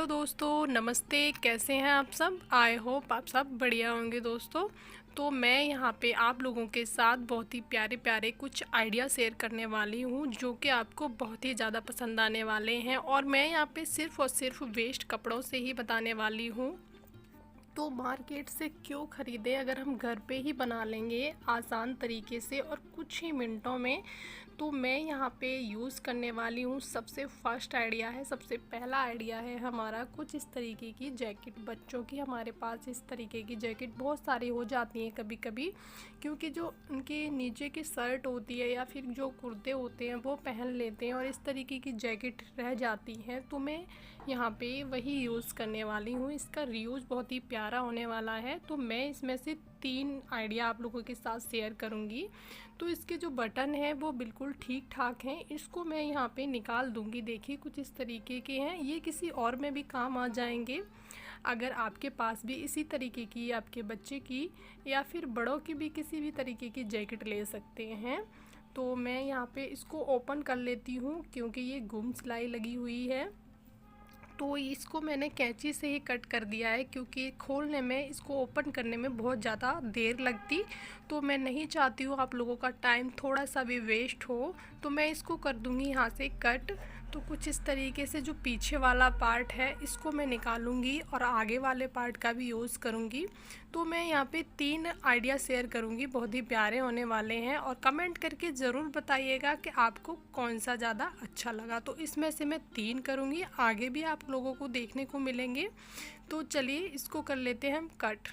दोस्तों, नमस्ते। कैसे हैं आप सब? आई होप आप सब बढ़िया होंगे दोस्तों। तो मैं यहाँ पे आप लोगों के साथ बहुत ही प्यारे प्यारे कुछ आइडिया शेयर करने वाली हूँ जो कि आपको बहुत ही ज़्यादा पसंद आने वाले हैं। और मैं यहाँ पे सिर्फ़ और सिर्फ वेस्ट कपड़ों से ही बताने वाली हूँ। तो मार्केट से क्यों ख़रीदें अगर हम घर पे ही बना लेंगे आसान तरीके से और कुछ ही मिनटों में। तो मैं यहाँ पे यूज़ करने वाली हूँ, सबसे फर्स्ट आइडिया है, सबसे पहला आइडिया है हमारा कुछ इस तरीके की जैकेट। बच्चों की हमारे पास इस तरीके की जैकेट बहुत सारी हो जाती हैं कभी कभी, क्योंकि जो उनके नीचे की शर्ट होती है या फिर जो कुर्ते होते हैं वो पहन लेते हैं और इस तरीके की जैकेट रह जाती हैं। तो मैं यहाँ पे वही यूज़ करने वाली हूँ। इसका रीयूज़ बहुत ही प्यारा होने वाला है। तो मैं इसमें से 3 आइडिया आप लोगों के साथ शेयर करूँगी। तो इसके जो बटन हैं वो बिल्कुल ठीक ठाक हैं। इसको मैं यहाँ पे निकाल दूँगी। देखिए कुछ इस तरीके के हैं, ये किसी और में भी काम आ जाएंगे। अगर आपके पास भी इसी तरीके की आपके बच्चे की या फिर बड़ों की भी किसी भी तरीके की जैकेट ले सकते हैं। तो मैं यहाँ पे इसको ओपन कर लेती हूँ क्योंकि ये गुम सिलाई लगी हुई है। तो इसको मैंने कैंची से ही कट कर दिया है क्योंकि खोलने में, इसको ओपन करने में बहुत ज़्यादा देर लगती। तो मैं नहीं चाहती हूँ आप लोगों का टाइम थोड़ा सा भी वेस्ट हो, तो मैं इसको कर दूँगी यहाँ से कट। तो कुछ इस तरीके से जो पीछे वाला पार्ट है इसको मैं निकालूंगी और आगे वाले पार्ट का भी यूज़ करूँगी। तो मैं यहाँ पे 3 आइडिया शेयर करूँगी, बहुत ही प्यारे होने वाले हैं। और कमेंट करके ज़रूर बताइएगा कि आपको कौन सा ज़्यादा अच्छा लगा। तो इसमें से मैं 3 करूँगी, आगे भी आप लोगों को देखने को मिलेंगे। तो चलिए इसको कर लेते हैं हम कट।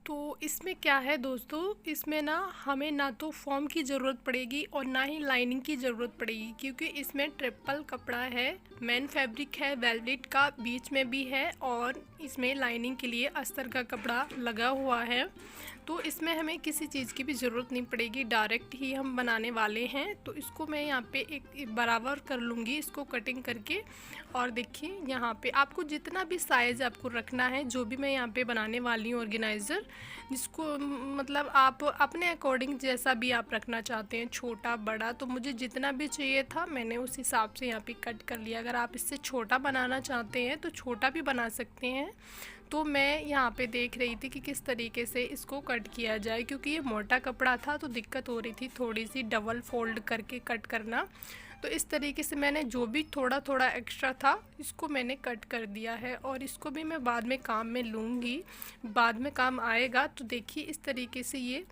तो इसमें क्या है दोस्तों, इसमें ना हमें ना तो फॉर्म की ज़रूरत पड़ेगी और ना ही लाइनिंग की ज़रूरत पड़ेगी, क्योंकि इसमें ट्रिपल कपड़ा है, मेन फैब्रिक है, वेलवेट का बीच में भी है और इसमें लाइनिंग के लिए अस्तर का कपड़ा लगा हुआ है। तो इसमें हमें किसी चीज़ की भी ज़रूरत नहीं पड़ेगी, डायरेक्ट ही हम बनाने वाले हैं। तो इसको मैं यहाँ पे एक बराबर कर लूँगी इसको कटिंग करके। और देखिए यहाँ पे आपको जितना भी साइज़ आपको रखना है, जो भी मैं यहाँ पे बनाने वाली हूँ ऑर्गेनाइज़र, जिसको मतलब आप अपने अकॉर्डिंग जैसा भी आप रखना चाहते हैं, छोटा बड़ा, तो मुझे जितना भी चाहिए था मैंने उस हिसाब से यहाँ पे कट कर लिया। अगर आप इससे छोटा बनाना चाहते हैं तो छोटा भी बना सकते हैं। तो मैं यहाँ पे देख रही थी कि किस तरीके से इसको कट किया जाए, क्योंकि ये मोटा कपड़ा था तो दिक्कत हो रही थी थोड़ी सी डबल फोल्ड करके कट करना। तो इस तरीके से मैंने जो भी थोड़ा थोड़ा एक्स्ट्रा था इसको मैंने कट कर दिया है और इसको भी मैं बाद में काम में लूँगी, बाद में काम आएगा। तो देखिए इस तरीके से ये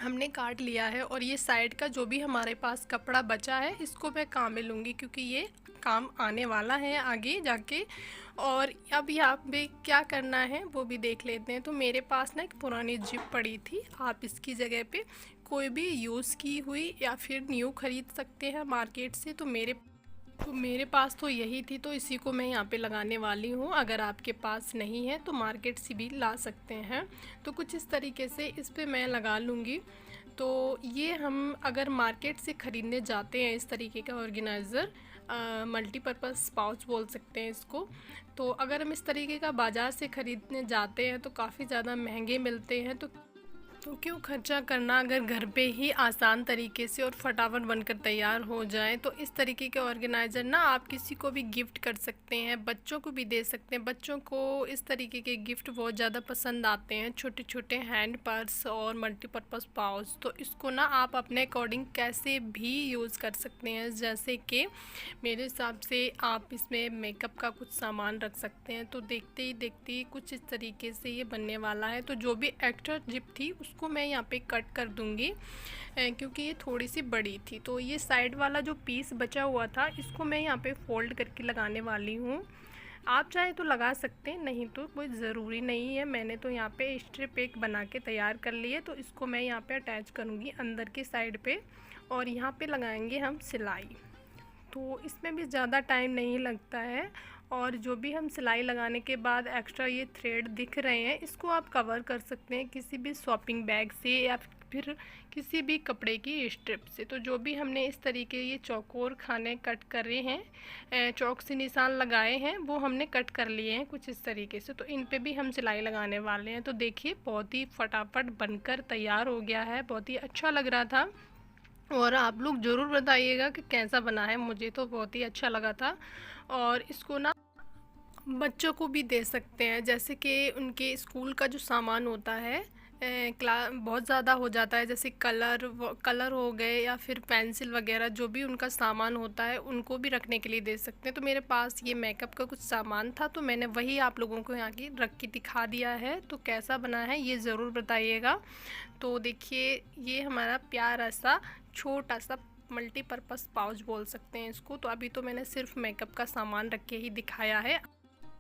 हमने काट लिया है और ये साइड का जो भी हमारे पास कपड़ा बचा है इसको मैं काम में लूँगी, क्योंकि ये काम आने वाला है आगे जाके। और अब यहाँ पे क्या करना है वो भी देख लेते हैं। तो मेरे पास ना एक पुरानी जिप पड़ी थी, आप इसकी जगह पे कोई भी यूज़ की हुई या फिर न्यू ख़रीद सकते हैं मार्केट से। तो मेरे पास तो यही थी, तो इसी को मैं यहाँ पे लगाने वाली हूँ। अगर आपके पास नहीं है तो मार्केट से भी ला सकते हैं। तो कुछ इस तरीके से इस पे मैं लगा लूँगी। तो ये हम अगर मार्केट से ख़रीदने जाते हैं इस तरीके का ऑर्गेनाइज़र, मल्टीपर्पज़ पाउच बोल सकते हैं इसको, तो अगर हम इस तरीके का बाज़ार से ख़रीदने जाते हैं तो काफ़ी ज़्यादा महंगे मिलते हैं। तो क्यों खर्चा करना अगर घर पे ही आसान तरीके से और फटाफट बनकर तैयार हो जाए। तो इस तरीके के ऑर्गेनाइज़र ना आप किसी को भी गिफ्ट कर सकते हैं, बच्चों को भी दे सकते हैं। बच्चों को इस तरीके के गिफ्ट बहुत ज़्यादा पसंद आते हैं, छोटे छोटे हैंड पर्स और मल्टीपर्पज़ पाउच। तो इसको ना आप अपने अकॉर्डिंग कैसे भी यूज़ कर सकते हैं। जैसे कि मेरे हिसाब से आप इसमें मेकअप का कुछ सामान रख सकते हैं। तो देखते ही देखते कुछ इस तरीके से ये बनने वाला है। तो जो भी एक्स्ट्रा जिप थी उसको मैं यहाँ पे कट कर दूँगी, क्योंकि ये थोड़ी सी बड़ी थी। तो ये साइड वाला जो पीस बचा हुआ था इसको मैं यहाँ पे फोल्ड करके लगाने वाली हूँ। आप चाहे तो लगा सकते हैं, नहीं तो कोई ज़रूरी नहीं है। मैंने तो यहाँ पे स्ट्रिप एक बना के तैयार कर ली है। तो इसको मैं यहाँ पे अटैच करूँगी अंदर की साइड पे और यहाँ पे लगाएंगे हम सिलाई। तो इसमें भी ज़्यादा टाइम नहीं लगता है। और जो भी हम सिलाई लगाने के बाद एक्स्ट्रा ये थ्रेड दिख रहे हैं इसको आप कवर कर सकते हैं किसी भी शॉपिंग बैग से या फिर किसी भी कपड़े की स्ट्रिप से। तो जो भी हमने इस तरीके ये चौकोर खाने कट करे हैं, चौक से निशान लगाए हैं, वो हमने कट कर लिए हैं कुछ इस तरीके से। तो इन पे भी हम सिलाई लगाने वाले हैं। तो देखिए बहुत ही फटाफट बनकर तैयार हो गया है, बहुत ही अच्छा लग रहा था। और आप लोग ज़रूर बताइएगा कि कैसा बना है। मुझे तो बहुत ही अच्छा लगा था। और इसको ना बच्चों को भी दे सकते हैं, जैसे कि उनके स्कूल का जो सामान होता है बहुत ज़्यादा हो जाता है, जैसे कलर हो गए या फिर पेंसिल वगैरह, जो भी उनका सामान होता है उनको भी रखने के लिए दे सकते हैं। तो मेरे पास ये मेकअप का कुछ सामान था, तो मैंने वही आप लोगों को यहाँ की रख के दिखा दिया है। तो कैसा बना है ये ज़रूर बताइएगा। तो देखिए, ये हमारा प्यारा सा छोटा सा मल्टीपर्पज़ पाउच बोल सकते हैं इसको। तो अभी तो मैंने सिर्फ मेकअप का सामान रख के ही दिखाया है।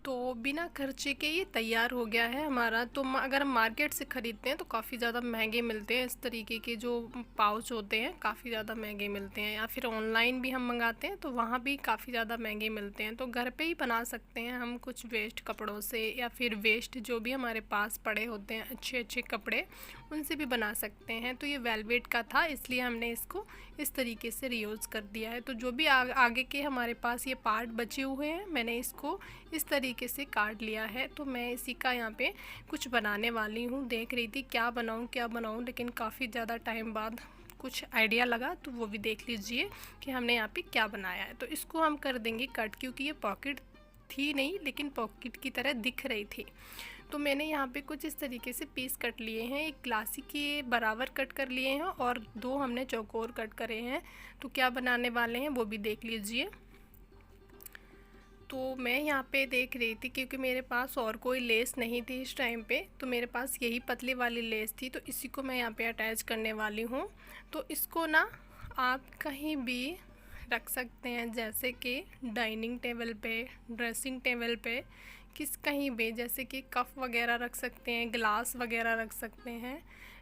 तो बिना खर्चे के ये तैयार हो गया है हमारा। तो अगर हम मार्केट से ख़रीदते हैं तो काफ़ी ज़्यादा महंगे मिलते हैं, इस तरीके के जो पाउच होते हैं काफ़ी ज़्यादा महंगे मिलते हैं। या फिर ऑनलाइन भी हम मंगाते हैं तो वहाँ भी काफ़ी ज़्यादा महंगे मिलते हैं। तो घर पे ही बना सकते हैं हम कुछ वेस्ट कपड़ों से, या फिर वेस्ट जो भी हमारे पास पड़े होते हैं अच्छे अच्छे कपड़े, उनसे भी बना सकते हैं। तो ये वेलवेट का था, इसलिए हमने इसको इस तरीके से रीयूज़ कर दिया है। तो जो भी आगे के हमारे पास ये पार्ट बचे हुए हैं, मैंने इसको इस तरीके से काट लिया है। तो मैं इसी का यहाँ पे कुछ बनाने वाली हूँ। देख रही थी क्या बनाऊँ, लेकिन काफ़ी ज़्यादा टाइम बाद कुछ आइडिया लगा, तो वो भी देख लीजिए कि हमने यहाँ पे क्या बनाया है। तो इसको हम कर देंगे कट, क्योंकि ये पॉकेट थी नहीं, लेकिन पॉकेट की तरह दिख रही थी। तो मैंने यहाँ पे कुछ इस तरीके से पीस कट लिए हैं, एक क्लासिक के बराबर कट कर लिए हैं और 2 हमने चौकोर कट करे हैं। तो क्या बनाने वाले हैं वो भी देख लीजिए। तो मैं यहाँ पे देख रही थी, क्योंकि मेरे पास और कोई लेस नहीं थी इस टाइम पे, तो मेरे पास यही पतली वाली लेस थी, तो इसी को मैं यहाँ पे अटैच करने वाली हूँ। तो इसको ना आप कहीं भी रख सकते हैं, जैसे कि डाइनिंग टेबल पे, ड्रेसिंग टेबल पे, कहीं भी, जैसे कि कप वगैरह रख सकते हैं, ग्लास वगैरह रख सकते हैं,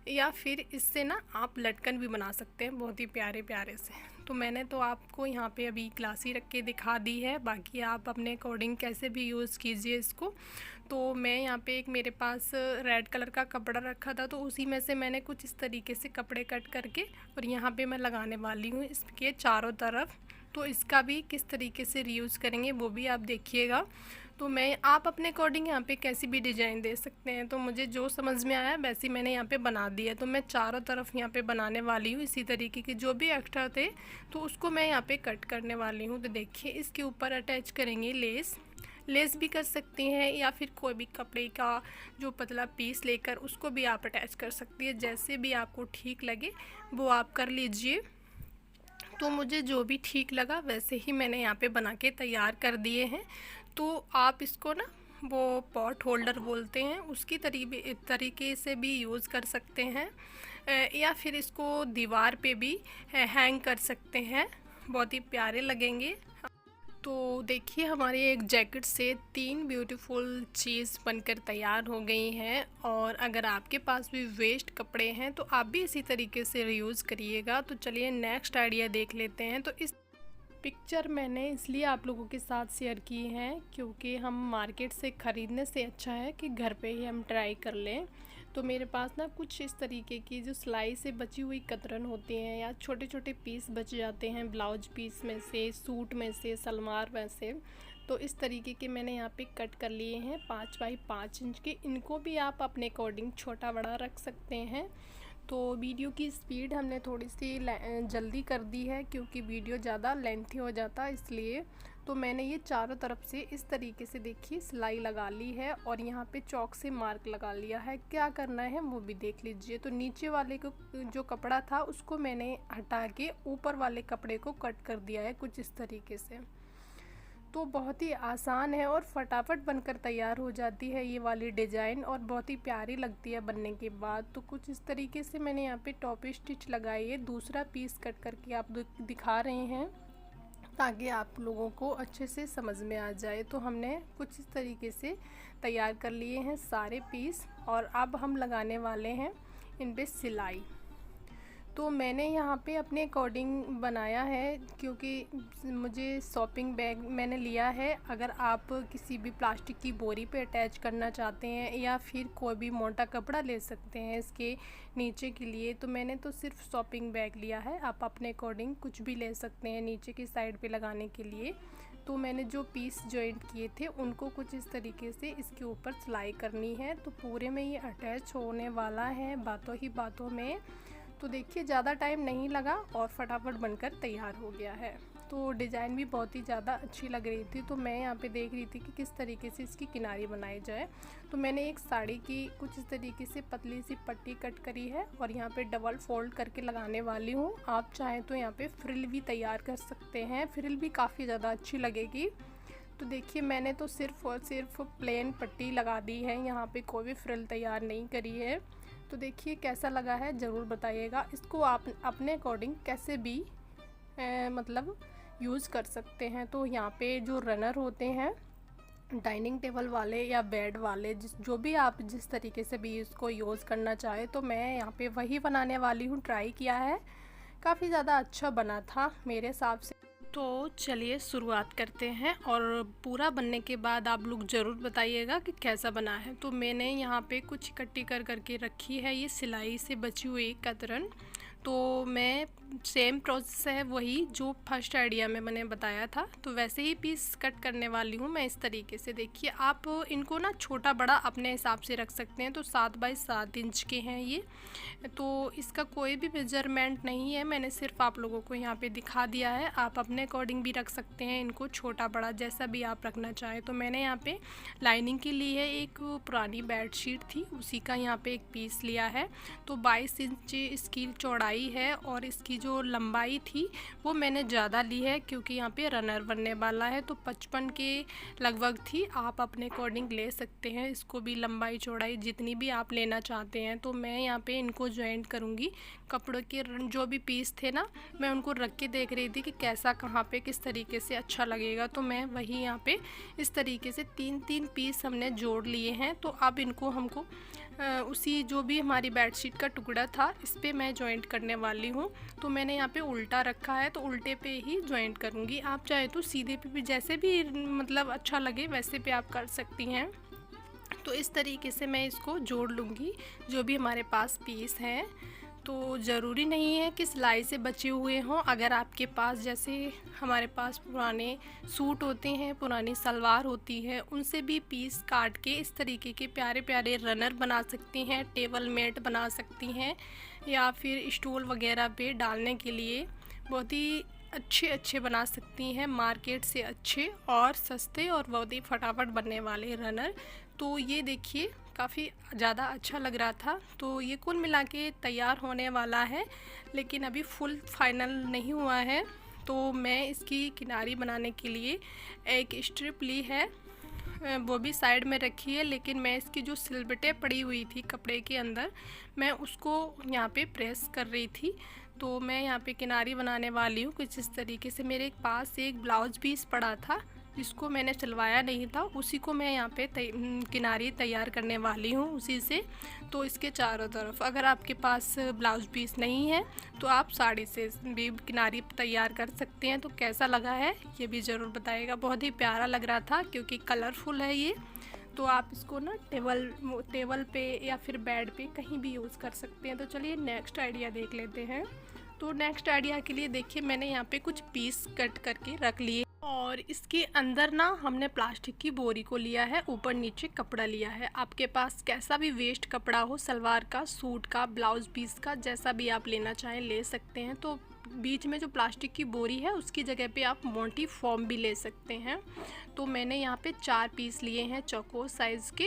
या फिर इससे ना आप लटकन भी बना सकते हैं बहुत ही प्यारे प्यारे से। तो मैंने तो आपको यहाँ पे अभी ग्लासी रख के दिखा दी है, बाकी आप अपने अकॉर्डिंग कैसे भी यूज़ कीजिए इसको। तो मैं यहाँ पे एक मेरे पास रेड कलर का कपड़ा रखा था, तो उसी में से मैंने कुछ इस तरीके से कपड़े कट करके और यहाँ पे मैं लगाने वाली हूँ इसके चारों तरफ। तो इसका भी किस तरीके से रीयूज़ करेंगे वो भी आप देखिएगा। तो आप अपने अकॉर्डिंग यहाँ पे कैसी भी डिज़ाइन दे सकते हैं। तो मुझे जो समझ में आया वैसे मैंने यहाँ पे बना दिया। तो मैं चारों तरफ यहाँ पे बनाने वाली हूँ इसी तरीके के, जो भी एक्स्ट्रा थे तो उसको मैं यहाँ पे कट करने वाली हूँ। तो देखिए, इसके ऊपर अटैच करेंगे लेस भी कर सकती हैं, या फिर कोई भी कपड़े का जो पतला पीस लेकर उसको भी आप अटैच कर सकती है। जैसे भी आपको ठीक लगे वो आप कर लीजिए। तो मुझे जो भी ठीक लगा वैसे ही मैंने यहाँ पे बना के तैयार कर दिए हैं। तो आप इसको ना, वो पॉट होल्डर बोलते हैं, उसकी तरीके से भी यूज़ कर सकते हैं, या फिर इसको दीवार पे भी हैंग कर सकते हैं, बहुत ही प्यारे लगेंगे। तो देखिए, हमारी एक जैकेट से 3 ब्यूटीफुल चीज़ बनकर तैयार हो गई हैं। और अगर आपके पास भी वेस्ट कपड़े हैं तो आप भी इसी तरीके से रीयूज़ करिएगा। तो चलिए नेक्स्ट आइडिया देख लेते हैं। तो इस पिक्चर मैंने इसलिए आप लोगों के साथ शेयर की हैं, क्योंकि हम मार्केट से ख़रीदने से अच्छा है कि घर पे ही हम ट्राई कर लें। तो मेरे पास ना कुछ इस तरीके की जो सिलाई से बची हुई कतरन होती हैं, या छोटे छोटे पीस बच जाते हैं ब्लाउज पीस में से, सूट में से, सलवार में से, तो इस तरीके के मैंने यहाँ पे कट कर लिए हैं 5 बाई 5 इंच के। इनको भी आप अपने अकॉर्डिंग छोटा बड़ा रख सकते हैं। तो वीडियो की स्पीड हमने थोड़ी सी जल्दी कर दी है, क्योंकि वीडियो ज़्यादा लेंथी हो जाता है इसलिए। तो मैंने ये चारों तरफ से इस तरीके से देखिए सिलाई लगा ली है, और यहाँ पे चौक से मार्क लगा लिया है। क्या करना है वो भी देख लीजिए। तो नीचे वाले को जो कपड़ा था उसको मैंने हटा के ऊपर वाले कपड़े को कट कर दिया है कुछ इस तरीके से। तो बहुत ही आसान है और फटाफट बनकर तैयार हो जाती है ये वाली डिज़ाइन, और बहुत ही प्यारी लगती है बनने के बाद। तो कुछ इस तरीके से मैंने यहाँ पे टॉप स्टिच लगाई है, दूसरा पीस कट करके आप दिखा रहे हैं ताकि आप लोगों को अच्छे से समझ में आ जाए। तो हमने कुछ इस तरीके से तैयार कर लिए हैं सारे पीस, और अब हम लगाने वाले हैं इन पे सिलाई। तो मैंने यहाँ पे अपने अकॉर्डिंग बनाया है, क्योंकि मुझे शॉपिंग बैग मैंने लिया है। अगर आप किसी भी प्लास्टिक की बोरी पे अटैच करना चाहते हैं, या फिर कोई भी मोटा कपड़ा ले सकते हैं इसके नीचे के लिए, तो मैंने तो सिर्फ शॉपिंग बैग लिया है। आप अपने अकॉर्डिंग कुछ भी ले सकते हैं नीचे की साइड पे लगाने के लिए। तो मैंने जो पीस जॉइंट किए थे उनको कुछ इस तरीके से इसके ऊपर सिलाई करनी है। तो पूरे में ये अटैच होने वाला है बातों ही बातों में। तो देखिए ज़्यादा टाइम नहीं लगा और फटाफट बनकर तैयार हो गया है। तो डिज़ाइन भी बहुत ही ज़्यादा अच्छी लग रही थी। तो मैं यहाँ पे देख रही थी कि किस तरीके से इसकी किनारी बनाई जाए। तो मैंने एक साड़ी की कुछ इस तरीके से पतली सी पट्टी कट करी है और यहाँ पे डबल फोल्ड करके लगाने वाली हूँ। आप चाहें तो यहाँ पे फ्रिल भी तैयार कर सकते हैं, फ्रिल भी काफ़ी ज़्यादा अच्छी लगेगी। तो देखिए मैंने तो सिर्फ और सिर्फ प्लेन पट्टी लगा दी है, यहाँ पे कोई भी फ्रिल तैयार नहीं करी है। तो देखिए कैसा लगा है ज़रूर बताइएगा। इसको आप अपने अकॉर्डिंग कैसे भी मतलब यूज़ कर सकते हैं। तो यहाँ पे जो रनर होते हैं डाइनिंग टेबल वाले या बेड वाले, जो भी आप जिस तरीके से भी इसको यूज़ करना चाहे, तो मैं यहाँ पे वही बनाने वाली हूँ। ट्राई किया है, काफ़ी ज़्यादा अच्छा बना था मेरे हिसाब से। तो चलिए शुरुआत करते हैं और पूरा बनने के बाद आप लोग ज़रूर बताइएगा कि कैसा बना है। तो मैंने यहाँ पे कुछ इकट्ठी कर करके रखी है ये सिलाई से बची हुई कतरन। तो मैं सेम प्रोसेस है वही जो फर्स्ट आइडिया में मैंने बताया था, तो वैसे ही पीस कट करने वाली हूँ मैं इस तरीके से। देखिए आप इनको ना छोटा बड़ा अपने हिसाब से रख सकते हैं। तो 7 बाई 7 इंच के हैं ये, तो इसका कोई भी मेजरमेंट नहीं है, मैंने सिर्फ आप लोगों को यहाँ पे दिखा दिया है। आप अपने अकॉर्डिंग भी रख सकते हैं इनको, छोटा बड़ा जैसा भी आप रखना चाहें। तो मैंने यहाँ पे लाइनिंग के लिए एक पुरानी बेडशीट थी, उसी का यहाँ पे एक पीस लिया है। तो 22 इंच इसकी चौड़ाई है और इसकी जो लंबाई थी वो मैंने ज़्यादा ली है क्योंकि यहाँ पे रनर बनने वाला है। तो 55 के लगभग थी, आप अपने अकॉर्डिंग ले सकते हैं इसको भी, लंबाई चौड़ाई जितनी भी आप लेना चाहते हैं। तो मैं यहाँ पे इनको जॉइंट करूँगी। कपड़ों के जो भी पीस थे ना, मैं उनको रख के देख रही थी कि कैसा कहाँ पे किस तरीके से अच्छा लगेगा। तो मैं वही यहाँ पे इस तरीके से 3-3 पीस हमने जोड़ लिए हैं। तो अब इनको हमको उसी जो भी हमारी बेडशीट का टुकड़ा था इस पर मैं जॉइंट करने वाली हूँ। तो मैंने यहाँ पे उल्टा रखा है, तो उल्टे पे ही जॉइंट करूँगी। आप चाहे तो सीधे पे भी, जैसे भी मतलब अच्छा लगे वैसे पे आप कर सकती हैं। तो इस तरीके से मैं इसको जोड़ लूँगी जो भी हमारे पास पीस हैं। तो ज़रूरी नहीं है कि सिलाई से बचे हुए हों, अगर आपके पास जैसे हमारे पास पुराने सूट होते हैं, पुरानी सलवार होती है, उनसे भी पीस काट के इस तरीके के प्यारे प्यारे रनर बना सकती हैं, टेबल मैट बना सकती हैं, या फिर स्टूल वगैरह पे डालने के लिए बहुत ही अच्छे बना सकती हैं, मार्केट से अच्छे और सस्ते और बहुत ही फटाफट बनने वाले रनर। तो ये देखिए काफ़ी ज़्यादा अच्छा लग रहा था। तो ये कुल मिला के तैयार होने वाला है, लेकिन अभी फुल फाइनल नहीं हुआ है। तो मैं इसकी किनारी बनाने के लिए एक स्ट्रिप ली है, वो भी साइड में रखी है, लेकिन मैं इसकी जो सिलबटें पड़ी हुई थी कपड़े के अंदर, मैं उसको यहाँ पे प्रेस कर रही थी। तो मैं यहाँ पे किनारी बनाने वाली हूँ कुछ इस तरीके से। मेरे पास एक ब्लाउज़ पीस पड़ा था जिसको मैंने सिलवाया नहीं था, उसी को मैं यहाँ पे किनारी तैयार करने वाली हूँ उसी से। तो इसके चारों तरफ अगर आपके पास ब्लाउज़ पीस नहीं है तो आप साड़ी से भी किनारी तैयार कर सकते हैं। तो कैसा लगा है ये भी ज़रूर बताइएगा। बहुत ही प्यारा लग रहा था क्योंकि कलरफुल है ये। तो आप इसको ना टेबल पे या फिर बेड पे कहीं भी यूज़ कर सकते हैं। तो चलिए नेक्स्ट आइडिया देख लेते हैं। तो नेक्स्ट आइडिया के लिए देखिए मैंने यहाँ पे कुछ पीस कट करके रख लिए और इसके अंदर ना हमने प्लास्टिक की बोरी को लिया है, ऊपर नीचे कपड़ा लिया है। आपके पास कैसा भी वेस्ट कपड़ा हो, सलवार का, सूट का, ब्लाउज़ पीस का, जैसा भी आप लेना चाहें ले सकते हैं। तो बीच में जो प्लास्टिक की बोरी है उसकी जगह पे आप मोटी फॉर्म भी ले सकते हैं। तो मैंने यहाँ पे 4 पीस लिए हैं चौकोर साइज़ के,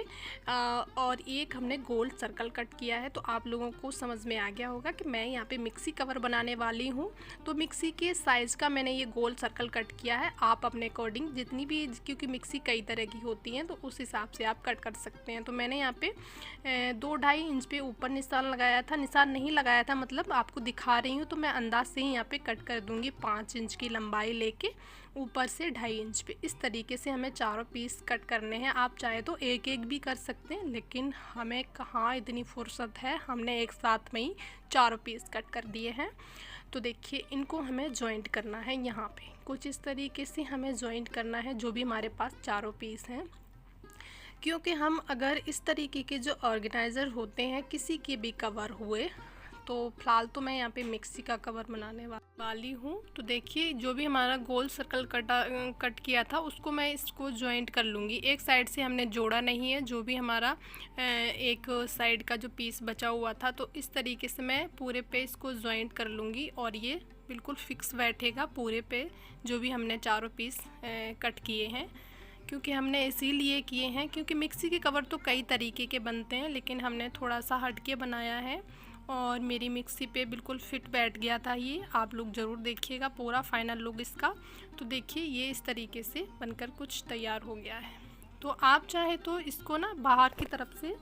और एक हमने गोल सर्कल कट किया है। तो आप लोगों को समझ में आ गया होगा कि मैं यहाँ पे मिक्सी कवर बनाने वाली हूँ। तो मिक्सी के साइज़ का मैंने ये गोल सर्कल कट किया है। आप अपने अकॉर्डिंग जितनी भी, क्योंकि मिक्सी कई तरह की होती हैं, तो उस हिसाब से आप कट कर सकते हैं। तो मैंने यहाँ पे 2-2.5 इंच पे ऊपर निशान लगाया था, निशान नहीं लगाया था मतलब आपको दिखा रही हूँ। तो मैं अंदाज से ही यहाँ पे कट कर दूंगी 5 इंच की लंबाई लेके, ऊपर से 2.5 इंच पे। इस तरीके से हमें चारों पीस कट करने हैं। आप चाहे तो एक एक भी कर सकते हैं, लेकिन हमें कहाँ इतनी फुर्सत है, हमने एक साथ में ही चारों पीस कट कर दिए हैं। तो देखिए इनको हमें जॉइंट करना है, यहाँ पे कुछ इस तरीके से हमें जॉइंट करना है जो भी हमारे पास चारों पीस हैं। क्योंकि हम अगर इस तरीके के जो ऑर्गेनाइज़र होते हैं किसी के भी कवर हुए, तो फ़िलहाल तो मैं यहाँ पे मिक्सी का कवर बनाने वाली हूँ। तो देखिए जो भी हमारा गोल सर्कल कट किया था उसको मैं इसको जॉइंट कर लूँगी। एक साइड से हमने जोड़ा नहीं है, जो भी हमारा एक साइड का जो पीस बचा हुआ था, तो इस तरीके से मैं पूरे पे इसको जॉइंट कर लूँगी और ये बिल्कुल फिक्स बैठेगा पूरे पे जो भी हमने चारों पीस कट किए हैं। क्योंकि हमने इसीलिए किए हैं क्योंकि मिक्सी के कवर तो कई तरीके के बनते हैं, लेकिन हमने थोड़ा सा हट के बनाया है और मेरी मिक्सी पे बिल्कुल फिट बैठ गया था ये। आप लोग ज़रूर देखिएगा पूरा फाइनल लुक इसका। तो देखिए ये इस तरीके से बनकर कुछ तैयार हो गया है। तो आप चाहे तो इसको ना बाहर की तरफ से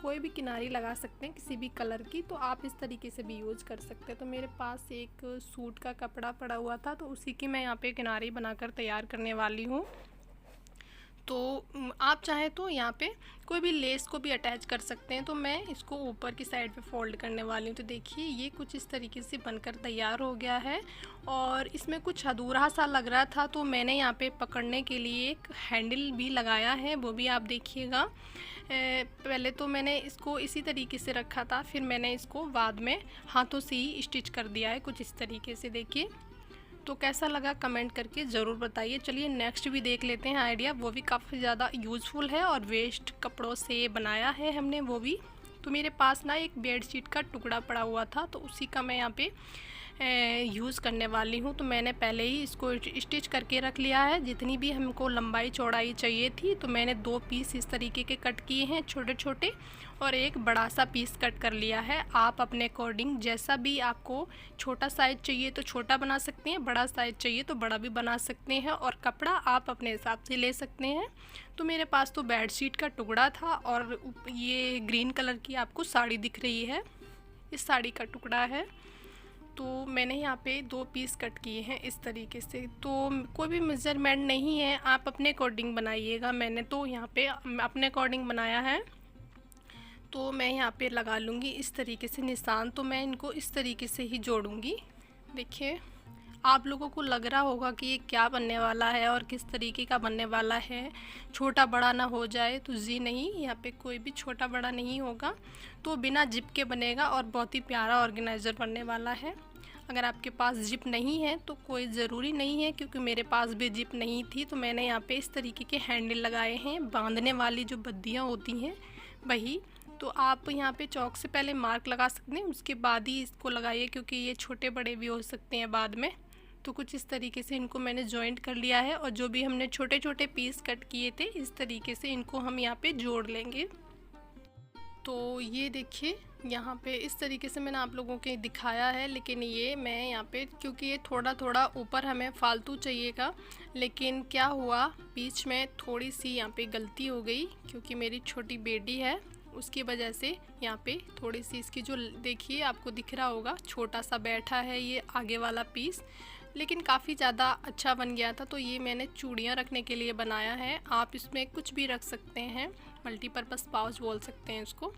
कोई भी किनारी लगा सकते हैं किसी भी कलर की, तो आप इस तरीके से भी यूज़ कर सकते हैं। तो मेरे पास एक सूट का कपड़ा पड़ा हुआ था, तो उसी की मैं यहाँ पे किनारी बनाकर तैयार करने वाली हूँ। तो आप चाहें तो यहाँ पे कोई भी लेस को भी अटैच कर सकते हैं। तो मैं इसको ऊपर की साइड पे फोल्ड करने वाली हूँ। तो देखिए ये कुछ इस तरीके से बनकर तैयार हो गया है और इसमें कुछ अधूरा सा लग रहा था, तो मैंने यहाँ पे पकड़ने के लिए एक हैंडल भी लगाया है, वो भी आप देखिएगा। पहले तो मैंने इसको इसी तरीके से रखा था, फिर मैंने इसको बाद में हाथों से ही स्टिच कर दिया है कुछ इस तरीके से। देखिए तो कैसा लगा कमेंट करके ज़रूर बताइए। चलिए नेक्स्ट भी देख लेते हैं आइडिया, वो भी काफ़ी ज़्यादा यूज़फुल है और वेस्ट कपड़ों से बनाया है हमने वो भी। तो मेरे पास ना एक बेडशीट का टुकड़ा पड़ा हुआ था, तो उसी का मैं यहाँ पे यूज़ करने वाली हूँ। तो मैंने पहले ही इसको स्टिच करके रख लिया है। जितनी भी हमको लंबाई चौड़ाई चाहिए थी, तो मैंने 2 पीस इस तरीके के कट किए हैं छोटे छोटे, और एक बड़ा सा पीस कट कर लिया है। आप अपने अकॉर्डिंग जैसा भी आपको छोटा साइज़ चाहिए तो छोटा बना सकते हैं, बड़ा साइज़ चाहिए तो बड़ा भी बना सकते हैं, और कपड़ा आप अपने हिसाब से ले सकते हैं। तो मेरे पास तो बेडशीट का टुकड़ा था और ये ग्रीन कलर की आपको साड़ी दिख रही है, इस साड़ी का टुकड़ा है। तो मैंने यहाँ पे 2 पीस कट किए हैं इस तरीके से। तो कोई भी मेज़रमेंट नहीं है, आप अपने अकॉर्डिंग बनाइएगा। मैंने तो यहाँ पे अपने अकॉर्डिंग बनाया है। तो मैं यहाँ पे लगा लूँगी इस तरीके से निशान। तो मैं इनको इस तरीके से ही जोड़ूँगी। देखिए आप लोगों को लग रहा होगा कि ये क्या बनने वाला है और किस तरीके का बनने वाला है, छोटा बड़ा ना हो जाए। तो जी नहीं, यहाँ पे कोई भी छोटा बड़ा नहीं होगा, तो बिना जिप के बनेगा और बहुत ही प्यारा ऑर्गेनाइज़र बनने वाला है। अगर आपके पास जिप नहीं है तो कोई ज़रूरी नहीं है, क्योंकि मेरे पास भी जिप नहीं थी। तो मैंने यहाँ पे इस तरीके के हैंडल लगाए हैं, बांधने वाली जो बद्दियाँ होती हैं वही। तो आप यहाँ पे चौक से पहले मार्क लगा सकते हैं, उसके बाद ही इसको लगाइए, क्योंकि ये छोटे बड़े भी हो सकते हैं बाद में। तो कुछ इस तरीके से इनको मैंने जॉइंट कर लिया है, और जो भी हमने छोटे छोटे पीस कट किए थे इस तरीके से इनको हम यहाँ पे जोड़ लेंगे। तो ये देखिए यहाँ पे इस तरीके से मैंने आप लोगों के दिखाया है, लेकिन ये मैं यहाँ पे क्योंकि ये थोड़ा थोड़ा ऊपर हमें फालतू चाहिएगा, लेकिन क्या हुआ बीच में थोड़ी सी यहाँ पे गलती हो गई, क्योंकि मेरी छोटी बेटी है उसकी वजह से यहाँ पे थोड़ी सी इसकी जो देखिए आपको दिख रहा होगा छोटा सा बैठा है ये आगे वाला पीस, लेकिन काफ़ी ज़्यादा अच्छा बन गया था। तो ये मैंने चूड़ियाँ रखने के लिए बनाया है, आप इसमें कुछ भी रख सकते हैं, मल्टीपर्पज़ पाउच बोल सकते हैं इसको।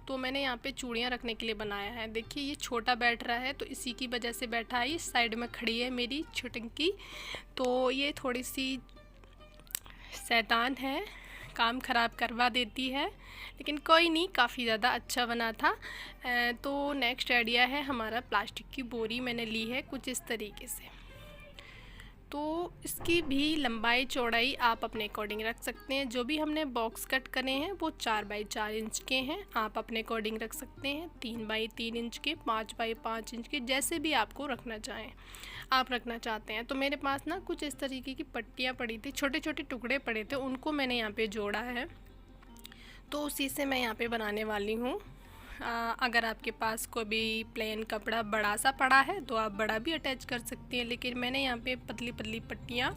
तो मैंने यहाँ पे चूड़ियाँ रखने के लिए बनाया है। देखिए ये छोटा बैठ रहा है, तो इसी की वजह से बैठा है। इस साइड में खड़ी है मेरी छुटंकी, तो ये थोड़ी सी शैतान है, काम ख़राब करवा देती है, लेकिन कोई नहीं, काफ़ी ज़्यादा अच्छा बना था। तो नेक्स्ट आइडिया है हमारा, प्लास्टिक की बोरी मैंने ली है कुछ इस तरीके से। तो इसकी भी लंबाई चौड़ाई आप अपने अकॉर्डिंग रख सकते हैं। जो भी हमने बॉक्स कट करे हैं वो 4 बाई 4 इंच के हैं, आप अपने अकॉर्डिंग रख सकते हैं। 3 बाई 3 इंच के, 5 बाई 5 इंच के, जैसे भी आपको रखना चाहें आप रखना चाहते हैं। तो मेरे पास ना कुछ इस तरीके की पट्टियाँ पड़ी थी, छोटे छोटे टुकड़े पड़े थे, उनको मैंने यहाँ पे जोड़ा है। तो उसी से मैं यहाँ पे बनाने वाली हूँ। अगर आपके पास कोई भी प्लेन कपड़ा बड़ा सा पड़ा है तो आप बड़ा भी अटैच कर सकती हैं, लेकिन मैंने यहाँ पे पतली पतली पट्टियाँ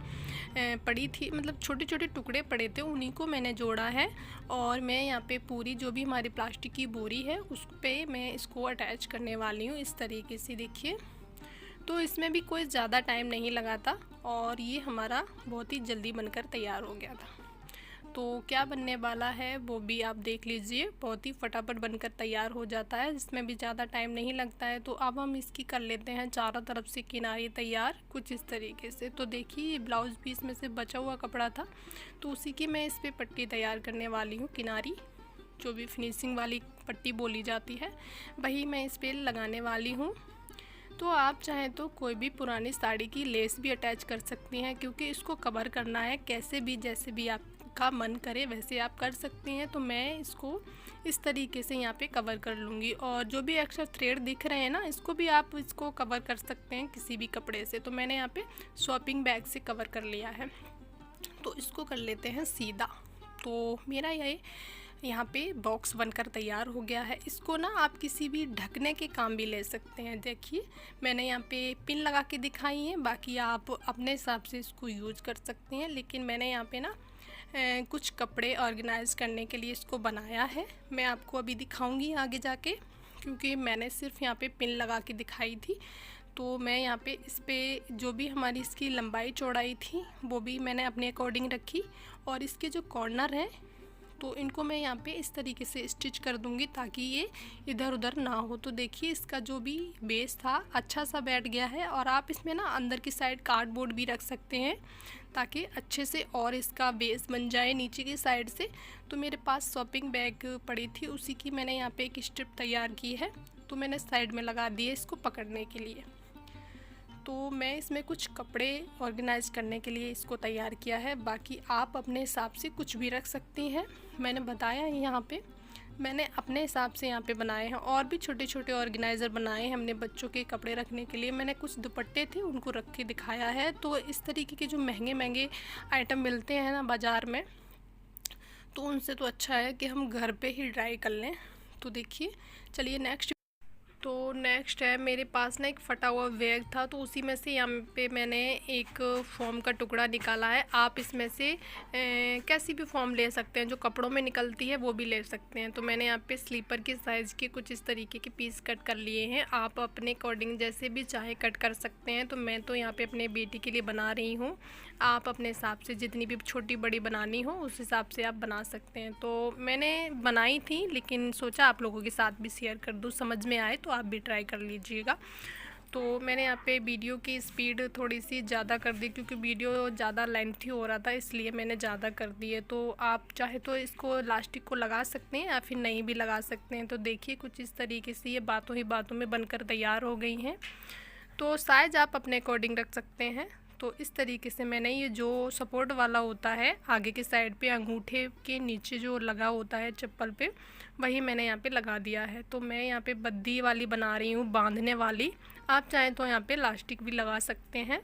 पड़ी थी, मतलब छोटे छोटे टुकड़े पड़े थे, उन्हीं को मैंने जोड़ा है। और मैं यहाँ पे पूरी जो भी हमारी प्लास्टिक की बोरी है उस पर मैं इसको अटैच करने वाली हूँ इस तरीके से। देखिए तो इसमें भी कोई ज़्यादा टाइम नहीं लगा था और ये हमारा बहुत ही जल्दी बनकर तैयार हो गया था। तो क्या बनने वाला है वो भी आप देख लीजिए, बहुत ही फटाफट बनकर तैयार हो जाता है, इसमें भी ज़्यादा टाइम नहीं लगता है। तो अब हम इसकी कर लेते हैं चारों तरफ से किनारे तैयार कुछ इस तरीके से। तो देखिए ये ब्लाउज़ पीस में से बचा हुआ कपड़ा था, तो उसी की मैं इस पर पट्टी तैयार करने वाली हूँ, किनारी जो भी फिनिशिंग वाली पट्टी बोली जाती है, वही मैं इस पर लगाने वाली हूँ। तो आप चाहें तो कोई भी पुरानी साड़ी की लेस भी अटैच कर सकती हैं, क्योंकि इसको कवर करना है कैसे भी, जैसे भी आपका मन करे वैसे आप कर सकती हैं। तो मैं इसको इस तरीके से यहाँ पे कवर कर लूँगी, और जो भी एक्स्ट्रा थ्रेड दिख रहे हैं ना, इसको भी आप इसको कवर कर सकते हैं किसी भी कपड़े से। तो मैंने यहाँ पे शॉपिंग बैग से कवर कर लिया है। तो इसको कर लेते हैं सीधा। तो मेरा ये यहाँ पे बॉक्स बनकर तैयार हो गया है। इसको ना आप किसी भी ढकने के काम भी ले सकते हैं। देखिए मैंने यहाँ पे पिन लगा के दिखाई है, बाकी आप अपने हिसाब से इसको यूज़ कर सकते हैं। लेकिन मैंने यहाँ पे ना कुछ कपड़े ऑर्गेनाइज़ करने के लिए इसको बनाया है। मैं आपको अभी दिखाऊंगी आगे जाके, क्योंकि मैंने सिर्फ यहाँ पे पिन लगा के दिखाई थी। तो मैं यहाँ पे इस पर जो भी हमारी इसकी लंबाई चौड़ाई थी वो भी मैंने अपने अकॉर्डिंग रखी, और इसके जो कॉर्नर हैं तो इनको मैं यहाँ पे इस तरीके से स्टिच कर दूँगी ताकि ये इधर उधर ना हो। तो देखिए इसका जो भी बेस था अच्छा सा बैठ गया है, और आप इसमें ना अंदर की साइड कार्डबोर्ड भी रख सकते हैं ताकि अच्छे से और इसका बेस बन जाए नीचे की साइड से। तो मेरे पास शॉपिंग बैग पड़ी थी, उसी की मैंने यहाँ पे एक स्ट्रिप तैयार की है, तो मैंने साइड में लगा दिए इसको पकड़ने के लिए। तो मैं इसमें कुछ कपड़े ऑर्गेनाइज करने के लिए इसको तैयार किया है, बाकी आप अपने हिसाब से कुछ भी रख सकती हैं। मैंने बताया है यहाँ पे मैंने अपने हिसाब से यहाँ पे बनाए हैं, और भी छोटे छोटे ऑर्गेनाइज़र बनाए हैं हमने बच्चों के कपड़े रखने के लिए। मैंने कुछ दुपट्टे थे उनको रख के दिखाया है। तो इस तरीके के जो महंगे महंगे आइटम मिलते हैं ना बाज़ार में, तो उनसे तो अच्छा है कि हम घर पे ही ट्राई कर लें। तो देखिए चलिए नेक्स्ट है मेरे पास ना एक फटा हुआ बैग था, तो उसी में से यहाँ पे मैंने एक फॉर्म का टुकड़ा निकाला है। आप इसमें से कैसी भी फॉर्म ले सकते हैं, जो कपड़ों में निकलती है वो भी ले सकते हैं। तो मैंने यहाँ पे स्लीपर के साइज़ के कुछ इस तरीके के पीस कट कर लिए हैं। आप अपने अकॉर्डिंग जैसे भी चाहे कट कर सकते हैं। तो मैं तो यहाँ पे अपने बेटी के लिए बना रही हूँ, आप अपने हिसाब से जितनी भी छोटी बड़ी बनानी हो उस हिसाब से आप बना सकते हैं। तो मैंने बनाई थी, लेकिन सोचा आप लोगों के साथ भी शेयर कर दूँ, समझ में आए तो आप भी ट्राई कर लीजिएगा। तो मैंने यहाँ पे वीडियो की स्पीड थोड़ी सी ज़्यादा कर दी, क्योंकि वीडियो ज़्यादा लेंथी हो रहा था, इसलिए मैंने ज़्यादा कर दी है। तो आप चाहे तो इसको इलास्टिक को लगा सकते हैं या फिर नहीं भी लगा सकते हैं। तो देखिए कुछ इस तरीके से ये बातों ही बातों में बनकर तैयार हो गई हैं। तो साइज़ आप अपने अकॉर्डिंग रख सकते हैं। तो इस तरीके से मैंने ये जो सपोर्ट वाला होता है आगे के साइड पे अंगूठे के नीचे जो लगा होता है चप्पल पे, वही मैंने यहाँ पे लगा दिया है। तो मैं यहाँ पे बद्दी वाली बना रही हूँ, बांधने वाली। आप चाहें तो यहाँ पे इलास्टिक भी लगा सकते हैं।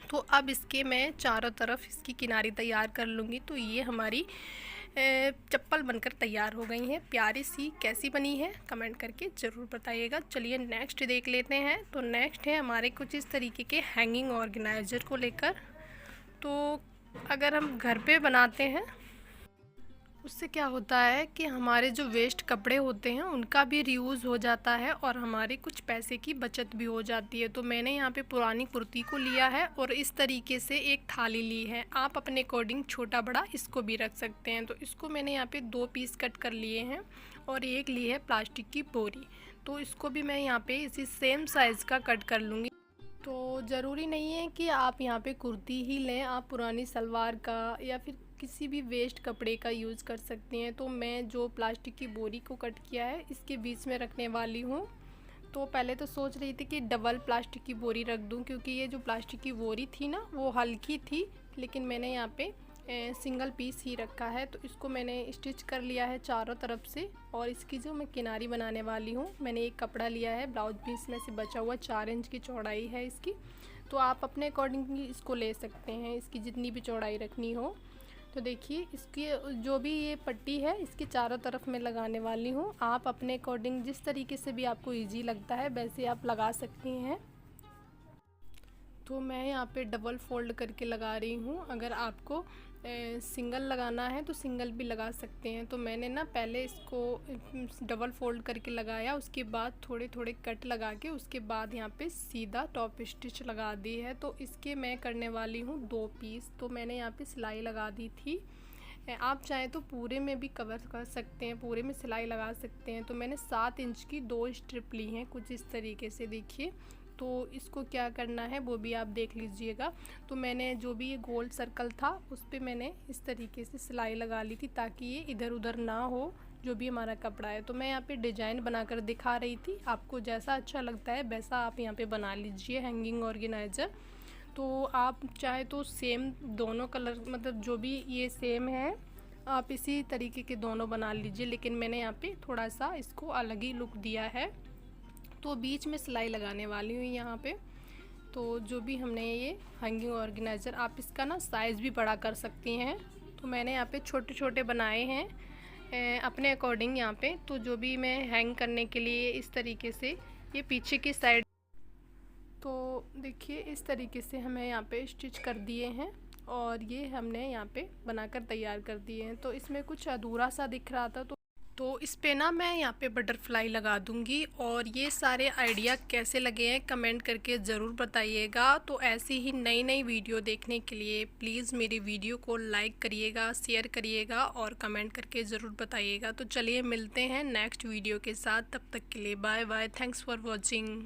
तो अब इसके मैं चारों तरफ इसकी किनारी तैयार कर लूँगी। तो ये हमारी चप्पल बनकर तैयार हो गई है। प्यारी सी कैसी बनी है कमेंट करके ज़रूर बताइएगा। चलिए नेक्स्ट देख लेते हैं। तो नेक्स्ट है हमारे कुछ इस तरीके के हैंगिंग ऑर्गेनाइज़र को लेकर। तो अगर हम घर पे बनाते हैं उससे क्या होता है कि हमारे जो वेस्ट कपड़े होते हैं उनका भी रीयूज़ हो जाता है, और हमारे कुछ पैसे की बचत भी हो जाती है। तो मैंने यहाँ पे पुरानी कुर्ती को लिया है और इस तरीके से एक थाली ली है। आप अपने अकॉर्डिंग छोटा बड़ा इसको भी रख सकते हैं। तो इसको मैंने यहाँ पे 2 पीस कट कर लिए हैं, और एक ली है प्लास्टिक की बोरी। तो इसको भी मैं यहाँ पे इसी सेम साइज़ का कट कर लूँगी। तो ज़रूरी नहीं है कि आप यहाँ पे कुर्ती ही लें, आप पुरानी सलवार का या फिर किसी भी वेस्ट कपड़े का यूज़ कर सकती हैं। तो मैं जो प्लास्टिक की बोरी को कट किया है इसके बीच में रखने वाली हूँ। तो पहले तो सोच रही थी कि डबल प्लास्टिक की बोरी रख दूँ, क्योंकि ये जो प्लास्टिक की बोरी थी ना वो हल्की थी, लेकिन मैंने यहाँ पे सिंगल पीस ही रखा है। तो इसको मैंने स्टिच कर लिया है चारों तरफ से, और इसकी जो मैं किनारी बनाने वाली हूँ, मैंने एक कपड़ा लिया है ब्लाउज पीस में से बचा हुआ, 4 इंच की चौड़ाई है इसकी। तो आप अपने अकॉर्डिंग इसको ले सकते हैं, इसकी जितनी भी चौड़ाई रखनी हो। तो देखिए इसकी जो भी ये पट्टी है इसके चारों तरफ मैं लगाने वाली हूँ। आप अपने अकॉर्डिंग जिस तरीके से भी आपको इजी लगता है वैसे आप लगा सकती हैं। तो मैं यहाँ पे डबल फोल्ड करके लगा रही हूँ। अगर आपको सिंगल लगाना है तो सिंगल भी लगा सकते हैं। तो मैंने ना पहले इसको डबल फोल्ड करके लगाया, उसके बाद थोड़े थोड़े कट लगा के उसके बाद यहाँ पे सीधा टॉप स्टिच लगा दी है। तो इसके मैं करने वाली हूँ 2 पीस। तो मैंने यहाँ पे सिलाई लगा दी थी। आप चाहें तो पूरे में भी कवर कर सकते हैं, पूरे में सिलाई लगा सकते हैं। तो मैंने 7 इंच की 2 स्ट्रिप ली हैं कुछ इस तरीके से, देखिए। तो इसको क्या करना है वो भी आप देख लीजिएगा। तो मैंने जो भी ये गोल सर्कल था उस पर मैंने इस तरीके से सिलाई लगा ली थी ताकि ये इधर उधर ना हो, जो भी हमारा कपड़ा है। तो मैं यहाँ पे डिजाइन बनाकर दिखा रही थी, आपको जैसा अच्छा लगता है वैसा आप यहाँ पे बना लीजिए हैंगिंग ऑर्गेनाइज़र। तो आप चाहे तो सेम दोनों कलर, मतलब जो भी ये सेम है आप इसी तरीके के दोनों बना लीजिए, लेकिन मैंने यहाँ पे थोड़ा सा इसको अलग ही लुक दिया है। तो बीच में सिलाई लगाने वाली हूँ यहाँ पे। तो जो भी हमने ये हैंगिंग ऑर्गेनाइज़र, आप इसका ना साइज़ भी बड़ा कर सकती हैं। तो मैंने यहाँ पे छोटे छोटे बनाए हैं अपने अकॉर्डिंग यहाँ पे। तो जो भी मैं हैंग करने के लिए इस तरीके से ये पीछे की साइड, तो देखिए इस तरीके से हमें यहाँ पे स्टिच कर दिए हैं और ये हमने यहाँ पे बनाकर तैयार कर दिए हैं। तो इसमें कुछ अधूरा सा दिख रहा था, तो इस पे ना मैं यहाँ पे बटरफ्लाई लगा दूँगी। और ये सारे आइडिया कैसे लगे हैं कमेंट करके ज़रूर बताइएगा। तो ऐसी ही नई नई वीडियो देखने के लिए प्लीज़ मेरी वीडियो को लाइक करिएगा, शेयर करिएगा और कमेंट करके ज़रूर बताइएगा। तो चलिए मिलते हैं नेक्स्ट वीडियो के साथ, तब तक के लिए bye bye, thanks for watching.